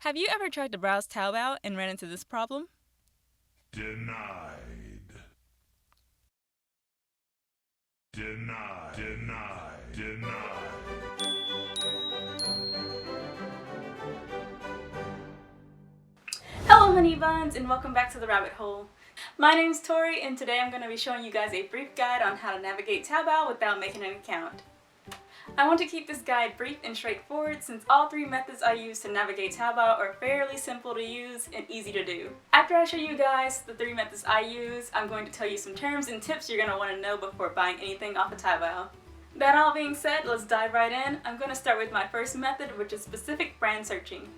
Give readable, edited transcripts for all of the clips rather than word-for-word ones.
Have you ever tried to browse Taobao and ran into this problem? Denied. Denied. Denied. Denied. Hello Honey Buns and welcome back to the rabbit hole. My name's Tori and today I'm going to be showing you guys a brief guide on how to navigate Taobao without making an account. I want to keep this guide brief and straightforward since all three methods I use to navigate Taobao are fairly simple to use and easy to do. After I show you guys the three methods I use, I'm going to tell you some terms and tips you're going to want to know before buying anything off of Taobao. That all being said, let's dive right in. I'm going to start with my first method, which is specific brand searching.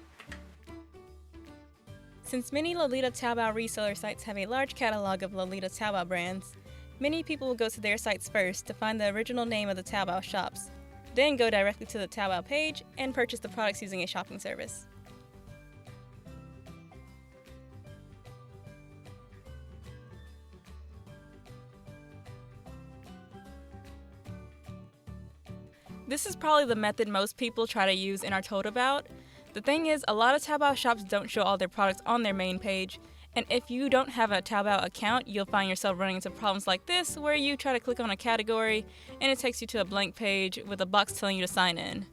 Since many Lolita Taobao reseller sites have a large catalog of Lolita Taobao brands, many people will go to their sites first to find the original name of the Taobao shops, then go directly to the Taobao page and purchase the products using a shopping service. This is probably the method most people try to use and are told about. The thing is, a lot of Taobao shops don't show all their products on their main page, and if you don't have a Taobao account, you'll find yourself running into problems like this where you try to click on a category and it takes you to a blank page with a box telling you to sign in.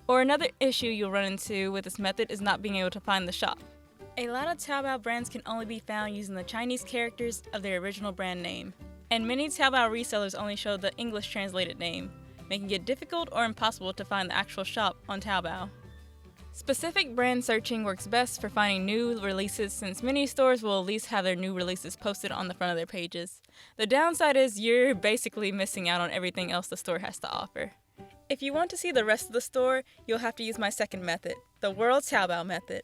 Or another issue you'll run into with this method is not being able to find the shop. A lot of Taobao brands can only be found using the Chinese characters of their original brand name, and many Taobao resellers only show the English translated name, making it difficult or impossible to find the actual shop on Taobao. Specific brand searching works best for finding new releases since many stores will at least have their new releases posted on the front of their pages. The downside is you're basically missing out on everything else the store has to offer. If you want to see the rest of the store, you'll have to use my second method, the World Taobao method.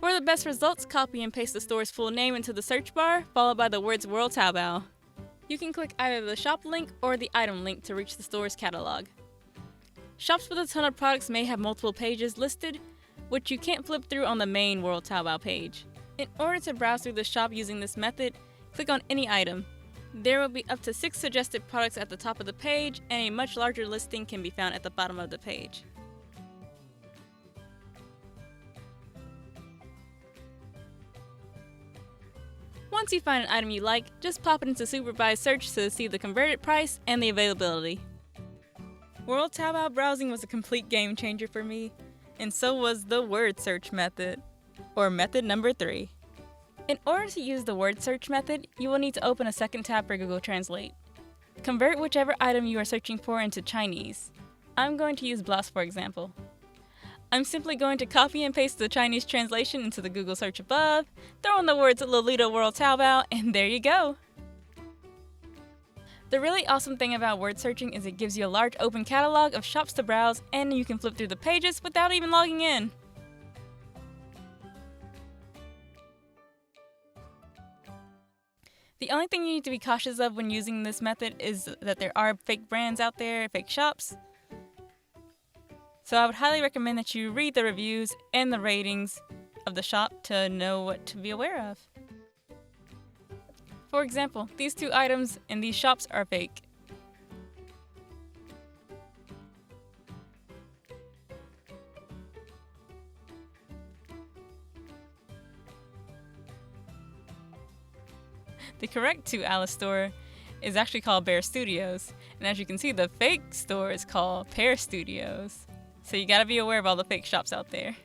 For the best results, copy and paste the store's full name into the search bar, followed by the words World Taobao. You can click either the shop link or the item link to reach the store's catalog. Shops with a ton of products may have multiple pages listed, which you can't flip through on the main World Taobao page. In order to browse through the shop using this method, click on any item. There will be up to 6 suggested products at the top of the page, and a much larger listing can be found at the bottom of the page. Once you find an item you like, just pop it into Superbuy search to see the converted price and the availability. World Taobao browsing was a complete game changer for me, and so was the word search method, or method number 3. In order to use the word search method, you will need to open a second tab for Google Translate. Convert whichever item you are searching for into Chinese. I'm going to use blouse for example. I'm simply going to copy and paste the Chinese translation into the Google search above, throw in the words Lolita World Taobao, and there you go! The really awesome thing about word searching is it gives you a large open catalog of shops to browse, and you can flip through the pages without even logging in. The only thing you need to be cautious of when using this method is that there are fake brands out there, fake shops. So I would highly recommend that you read the reviews and the ratings of the shop to know what to be aware of. For example, these 2 items in these shops are fake. The correct 2 Alice store is actually called Bear Studios, and as you can see, the fake store is called Pear Studios. So you gotta be aware of all the fake shops out there.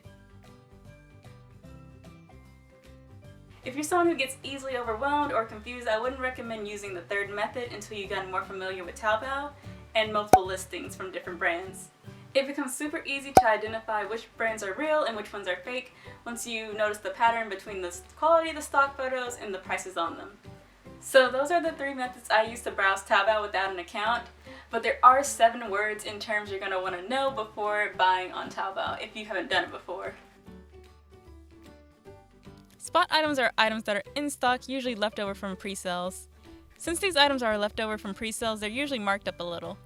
If you're someone who gets easily overwhelmed or confused, I wouldn't recommend using the third method until you got more familiar with Taobao and multiple listings from different brands. It becomes super easy to identify which brands are real and which ones are fake once you notice the pattern between the quality of the stock photos and the prices on them. So those are the 3 methods I use to browse Taobao without an account, but there are 7 words and terms you're going to want to know before buying on Taobao if you haven't done it before. Spot items are items that are in stock, usually left over from pre-sales. Since these items are left over from pre-sales, they're usually marked up a little.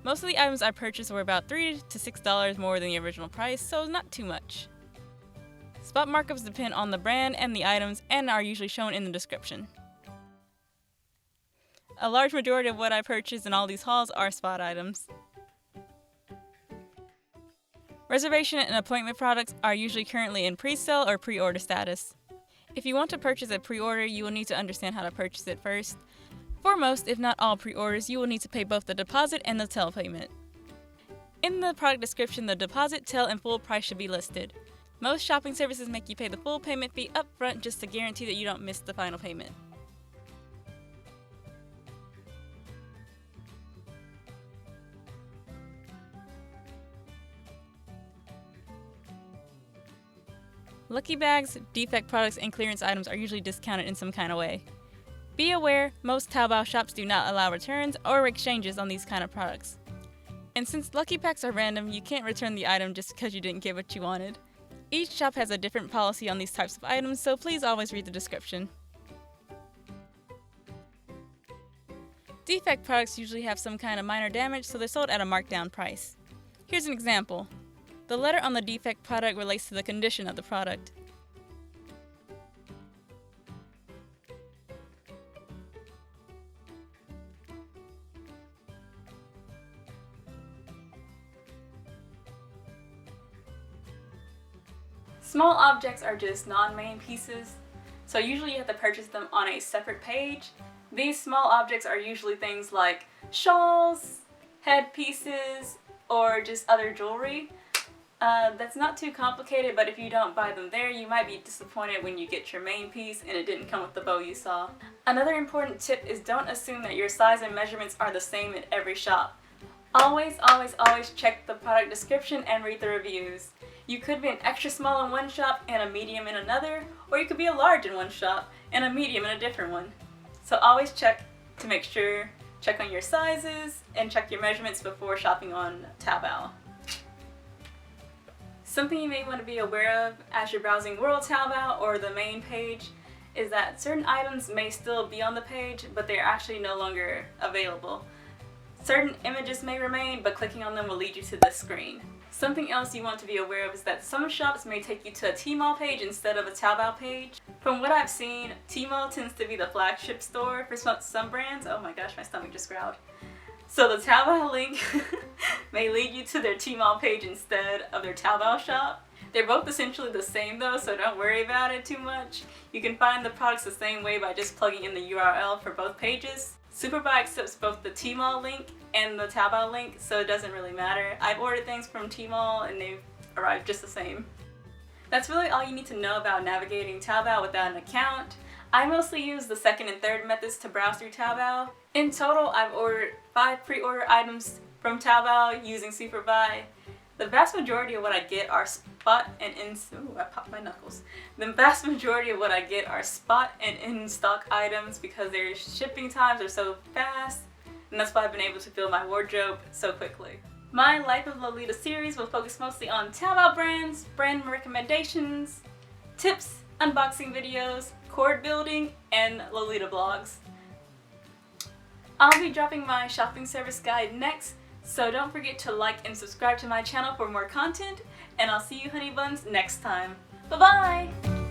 Most of the items I purchased were about $3 to $6 more than the original price, so not too much. Spot markups depend on the brand and the items and are usually shown in the description. A large majority of what I purchase in all these hauls are spot items. Reservation and appointment products are usually currently in pre-sale or pre-order status. If you want to purchase a pre-order, you will need to understand how to purchase it first. For most, if not all pre-orders, you will need to pay both the deposit and the tail payment. In the product description, the deposit, tail, and full price should be listed. Most shopping services make you pay the full payment fee up front just to guarantee that you don't miss the final payment. Lucky bags, defect products, and clearance items are usually discounted in some kind of way. Be aware, most Taobao shops do not allow returns or exchanges on these kind of products. And since lucky packs are random, you can't return the item just because you didn't get what you wanted. Each shop has a different policy on these types of items, so please always read the description. Defect products usually have some kind of minor damage, so they're sold at a markdown price. Here's an example. The letter on the defect product relates to the condition of the product. Small objects are just non-main pieces, so usually you have to purchase them on a separate page. These small objects are usually things like shawls, headpieces, or just other jewelry. That's not too complicated, but if you don't buy them there, you might be disappointed when you get your main piece and it didn't come with the bow you saw. Another important tip is don't assume that your size and measurements are the same at every shop. Always check the product description and read the reviews. You could be an extra small in one shop and a medium in another, or you could be a large in one shop and a medium in a different one. So always check to make sure, check on your sizes, and check your measurements before shopping on Taobao. Something you may want to be aware of as you're browsing World Taobao or the main page is that certain items may still be on the page, but they're actually no longer available. Certain images may remain, but clicking on them will lead you to this screen. Something else you want to be aware of is that some shops may take you to a Tmall page instead of a Taobao page. From what I've seen, Tmall tends to be the flagship store for some brands. Oh my gosh, my stomach just growled. So the Taobao link may lead you to their Tmall page instead of their Taobao shop. They're both essentially the same though, so don't worry about it too much. You can find the products the same way by just plugging in the URL for both pages. Superbuy accepts both the Tmall link and the Taobao link, so it doesn't really matter. I've ordered things from Tmall and they've arrived just the same. That's really all you need to know about navigating Taobao without an account. I mostly use the second and third methods to browse through Taobao. In total, I've ordered 5 pre-order items from Taobao using Superbuy. The vast majority of what I get are spot and I popped my knuckles. The vast majority of what I get are spot and in-stock items because their shipping times are so fast, and that's why I've been able to fill my wardrobe so quickly. My Life of Lolita series will focus mostly on Taobao brands, brand recommendations, tips, unboxing videos, cord building, and Lolita blogs. I'll be dropping my shopping service guide next, so don't forget to like and subscribe to my channel for more content, and I'll see you Honey Buns next time. Bye bye!